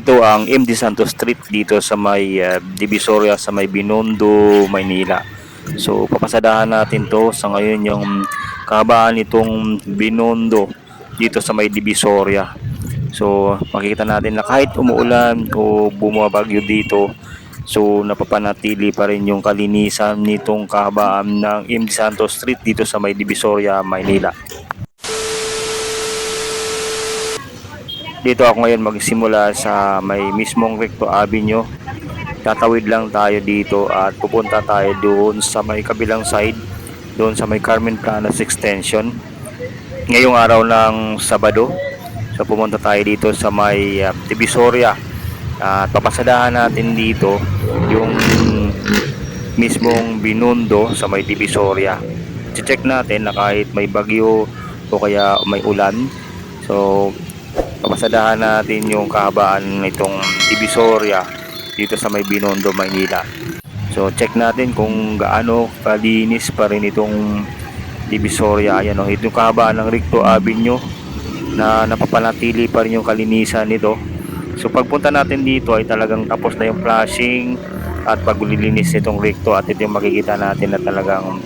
Ito ang MD Santos Street dito sa may Divisoria sa may Binondo, Maynila. So papasadahan natin to sa ngayon yung kahabaan nitong Binondo dito sa may Divisoria. So makikita natin na kahit umuulan o bumabagyo dito, so napapanatili pa rin yung kalinisan nitong kahabaan ng MD Santos Street dito sa may Divisoria, Maynila. Dito ako ngayon magsimula sa may mismong Recto Avenue. Tatawid lang tayo dito at pupunta tayo doon sa may kabilang side, doon sa may Carmen Planas Extension. Ngayong araw ng Sabado, so pumunta tayo dito sa may Divisoria. At papasadahan natin dito yung mismong Binondo sa may Divisoria. Check natin na kahit may bagyo o kaya may ulan, so papasadahan natin yung kahabaan nitong Divisoria dito sa may Binondo, Maynila. So check natin kung gaano kalinis pa rin itong Divisoria. Ayan, itong kahabaan ng Recto Avenue na napapanatili pa rin yung kalinisan nito. So pagpunta natin dito ay talagang tapos na yung flashing at paglilinis nitong Recto, at ito yung makikita natin na talagang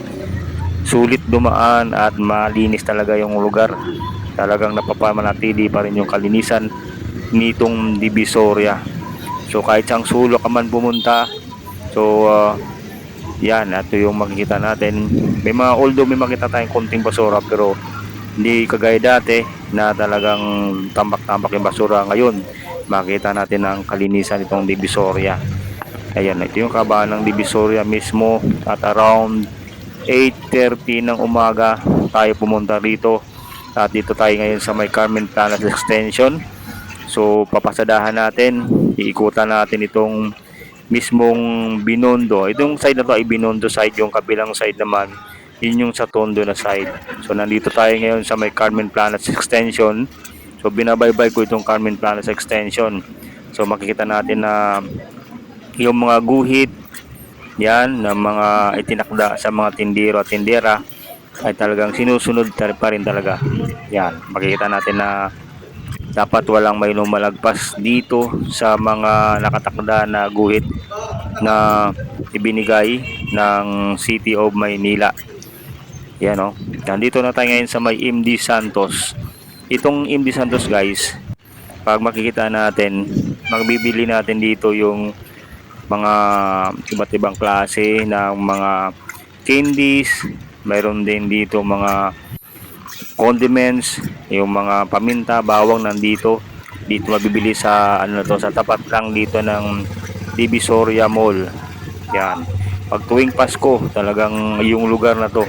sulit dumaan at malinis talaga yung lugar. Talagang napapamanatili pa rin yung kalinisan nitong Divisoria. So kahit sang sulok ka man pumunta, so yan, ito yung makikita natin. May mga, although may makita tayong konting basura, pero hindi kagaya dati na talagang tambak-tambak yung basura. Ngayon makita natin ang kalinisan nitong Divisoria. Ayan, ito yung kahabaan ng Divisoria mismo, at around 8:30 ng umaga tayo pumunta rito. At dito tayo ngayon sa may Carmen Planas Extension. So papasadahan natin, iikutan natin itong mismong Binondo. Itong side na to ay Binondo side, yung kabilang side naman yun yung sa Tondo na side. So nandito tayo ngayon sa may Carmen Planas Extension. So binabaybay ko itong Carmen Planas Extension. So makikita natin na yung mga guhit yan na mga itinakda sa mga tindero at tindera ay talagang sinusunod pa rin talaga. Yan, makikita natin na dapat walang may lumalagpas dito sa mga nakatakda na guhit na ibinigay ng City of Maynila. Yan, nandito na tayo ngayon sa may MD Santos. Itong MD Santos, guys, pag makikita natin, magbibili natin dito yung mga iba't ibang klase ng mga candies. Mayroon din dito mga condiments, yung mga paminta, bawang nandito. Dito mabibili sa sa tapat lang dito ng Divisoria Mall. Yan. Pag tuwing Pasko, talagang yung lugar na to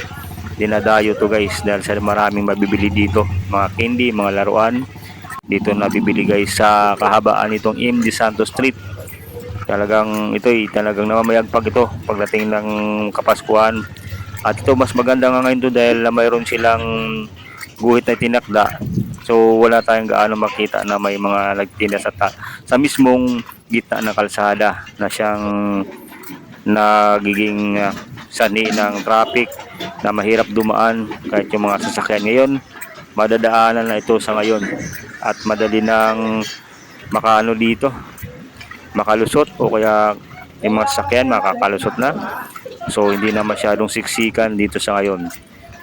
dinadayo to, guys, dahil sa maraming mabibili dito, mga candy, mga laruan. Dito nabibili, guys, sa kahabaan nitong MD Santos Street. Talagang talagang namamayagpag ito pagdating ng Kapaskuhan. At ito mas maganda nga ngayon to dahil mayroon silang guhit na tinakda. So wala tayong gaano makita na may mga nagtinda sa mismong gitna ng kalsada na siyang nagiging sanhi ng traffic na mahirap dumaan kahit yung mga sasakyan. Ngayon madadaanan na ito sa ngayon at madali nang dito makalusot, o kaya yung mga sasakyan makakalusot na. So hindi na masyadong siksikan dito sa ngayon.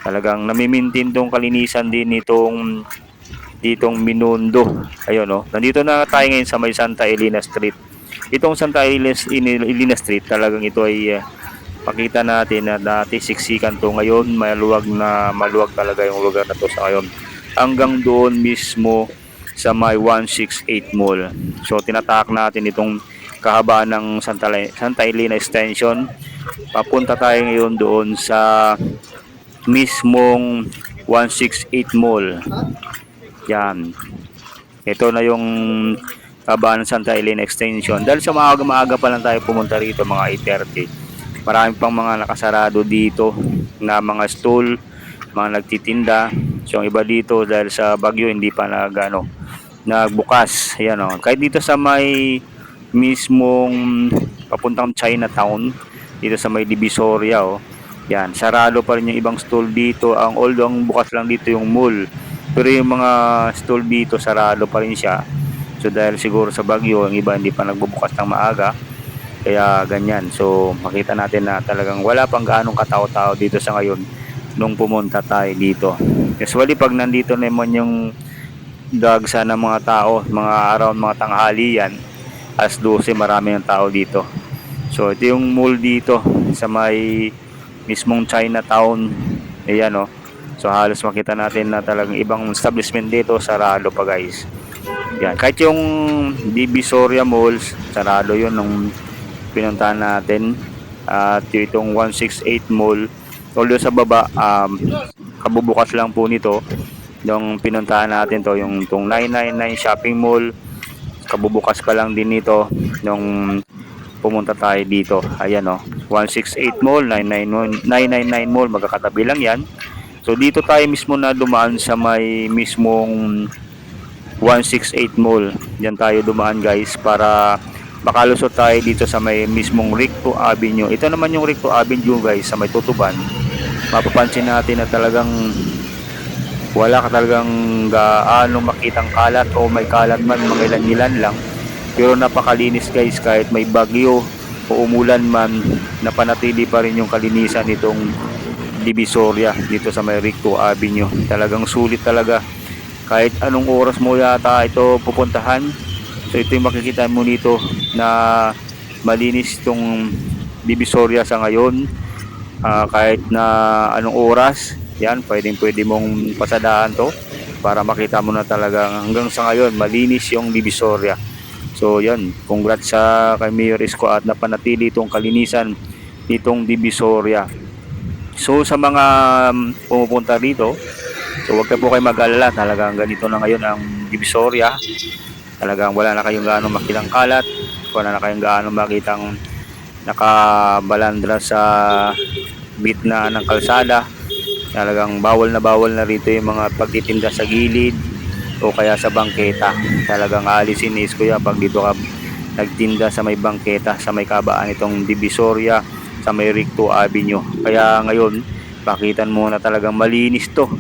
Talagang namimintin tong kalinisan din ditong Binondo. Ayun, nandito na tayo ngayon sa may Santa Elena Street. Itong Santa Elena Street, talagang ito ay pakita natin na dati siksikan to, ngayon maluwag talaga yung lugar na to sa ngayon. Hanggang doon mismo sa may 168 Mall. So tinatak natin itong kahabaan ng Santa Elena Extension. Papunta tayo ngayon doon sa mismong 168 Mall. Yan. Ito na yung kahabaan ng Santa Elena Extension. Dahil sa maaga pa lang tayo pumunta rito, mga 8:30. Marami pang mga nakasarado dito na mga stall, mga nagtitinda. So yung iba dito dahil sa bagyo hindi pa nagbukas. Ayan, kahit dito sa may mismong papuntang Chinatown, dito sa may Divisoria, yan, sarado pa rin yung ibang stall dito. Although ang bukas lang dito yung mall, pero yung mga stall dito sarado pa rin siya. So dahil siguro sa bagyo, ang iba hindi pa nagbubukas ng maaga, kaya ganyan. So makita natin na talagang wala pang gaanong katao-tao dito sa ngayon nung pumunta tayo dito. Usually pag nandito naman yung dagsa ng mga tao, mga around mga tanghali yan, alas 12 marami ng tao dito. So ito yung mall dito sa may mismong Chinatown. Ayan o. So halos makita natin na talagang ibang establishment dito sarado pa guys. Yan. Kahit yung Divisoria Malls, sarado yun nung pinuntahan natin. At itong 168 Mall, although sa baba, kabubukas lang po nito. Yung pinuntahan natin to, yung itong 999 Shopping Mall, kabubukas pa lang din nito nung pumunta tayo dito. Ayan o, 168 Mall, 999 Mall, magkakatabi lang yan. So dito tayo mismo na dumaan sa may mismong 168 Mall. Diyan tayo dumaan guys para makalusot tayo dito sa may mismong Recto Avenue. Ito naman yung Recto Avenue guys sa may Tutuban. Mapapansin natin na talagang wala ka talagang gaano makitang kalat o may kalat man, mga ilan-ilan lang. Pero napakalinis guys, kahit may bagyo o umulan man, napanatili pa rin yung kalinisan nitong Divisoria dito sa may Recto Avenue. Talagang sulit talaga. Kahit anong oras mo yata ito pupuntahan, so ito yung makikita mo dito na malinis itong Divisoria sa ngayon. Kahit na anong oras, yan, pwede mong pasadahan to para makita mo na talaga hanggang sa ngayon malinis yung Divisoria. So yan, congrats sa kay Mayor Isko at napanatili itong kalinisan nitong Divisoria. So sa mga pumupunta dito, so wag po kayo mag-alala, talagang ganito na ngayon ang Divisoria. Talagang wala na kayong gaano makitang kalat, wala na kayong gaano makitang nakabalandra sa bitna ng kalsada. Talagang bawal na rito yung mga pagtitinda sa gilid o kaya sa bangketa. Talagang alisin ni Isko yan pag dito ka nagtinda sa may bangketa, sa may kabaan itong Divisoria, sa may Recto Avenue. Kaya ngayon, pakitan mo na talagang malinis to.